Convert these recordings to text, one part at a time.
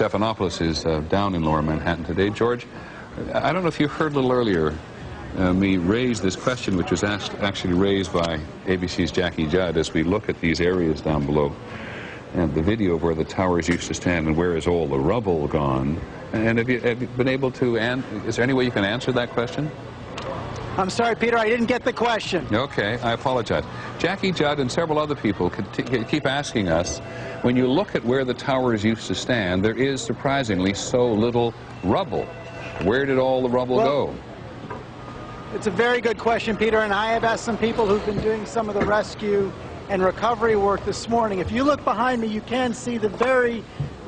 Stephanopoulos is down in Lower Manhattan today. George, I don't know if you heard a little earlier me raise this question, which was actually raised by ABC's Jackie Judd as we look at these areas down below and the video of where the towers used to stand and where is all the rubble gone. And have you been able to, is there any way you can answer that question? I'm sorry, Peter, I didn't get the question. Okay, I apologize. Jackie Judd and several other people keep asking us, when you look at where the towers used to stand, there is surprisingly so little rubble. Where did all the rubble go? It's a very good question, Peter, and I have asked some people who've been doing some of the rescue and recovery work this morning. If you look behind me, you can see the very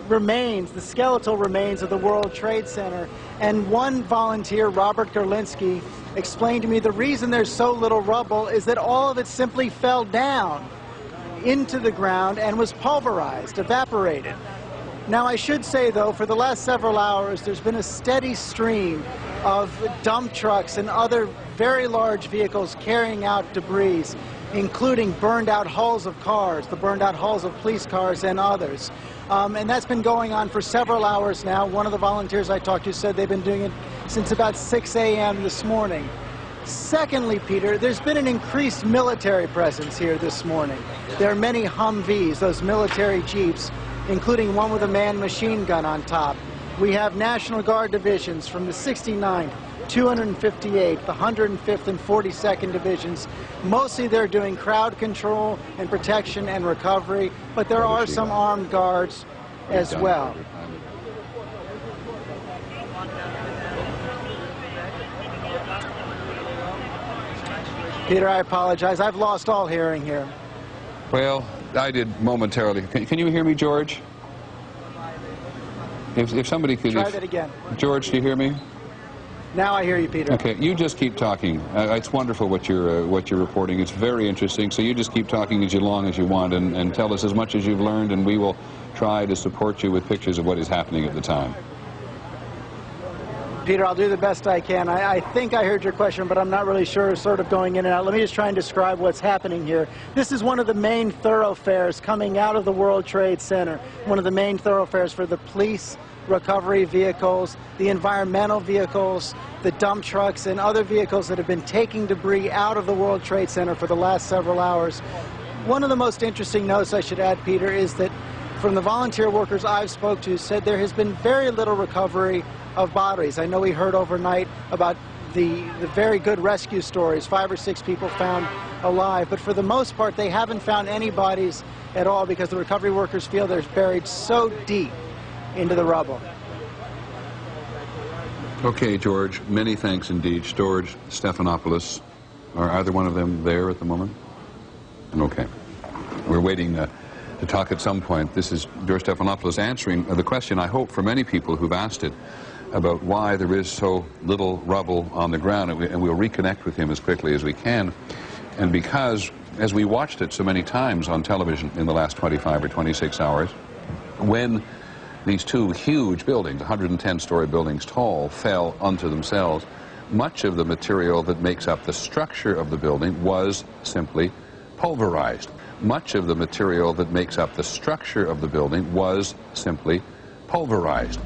remains, the skeletal remains of the World Trade Center. And one volunteer, Robert Gerlinski, explained to me the reason there's so little rubble is that all of it simply fell down into the ground and was pulverized, evaporated. Now, I should say, though, for the last several hours, there's been a steady stream of dump trucks and other very large vehicles carrying out debris, including burned out hulls of cars, the burned out hulls of police cars and others. And that's been going on for several hours now. One of the volunteers I talked to said they've been doing it since about 6 a.m. this morning. Secondly, Peter, there's been an increased military presence here this morning. There are many Humvees, those military jeeps, including one with a manned machine gun on top. We have National Guard divisions from the 69th, 258th, the 105th and 42nd divisions. Mostly they're doing crowd control and protection and recovery, but there are some armed guards as well. Peter, I apologize. I've lost all hearing here. Well, I did momentarily. Can you hear me, George? If somebody could... Try that again. George, do you hear me? Now I hear you, Peter. Okay, you just keep talking. It's wonderful what you're reporting. It's very interesting. So you just keep talking as long as you want and tell us as much as you've learned, and we will try to support you with pictures of what is happening at the time. Peter, I'll do the best I can. I think I heard your question, but I'm not really sure, sort of going in and out. Let me just try and describe what's happening here. This is one of the main thoroughfares coming out of the World Trade Center, one of the main thoroughfares for the police recovery vehicles, the environmental vehicles, the dump trucks, and other vehicles that have been taking debris out of the World Trade Center for the last several hours. One of the most interesting notes I should add, Peter, is that from the volunteer workers I've spoke to said there has been very little recovery of bodies. I know we heard overnight about the very good rescue stories, 5 or 6 people found alive, but for the most part they haven't found any bodies at all because the recovery workers feel they're buried so deep into the rubble. Okay, George, many thanks indeed. George Stephanopoulos. Are either one of them there at the moment? Okay. We're waiting to talk at some point. This is George Stephanopoulos answering the question, I hope, for many people who've asked it, about why there is so little rubble on the ground, and we'll reconnect with him as quickly as we can. And because, as we watched it so many times on television in the last 25 or 26 hours, when these 2 huge buildings, 110-story buildings tall, fell unto themselves, much of the material that makes up the structure of the building was simply pulverized. Much of the material that makes up the structure of the building was simply pulverized.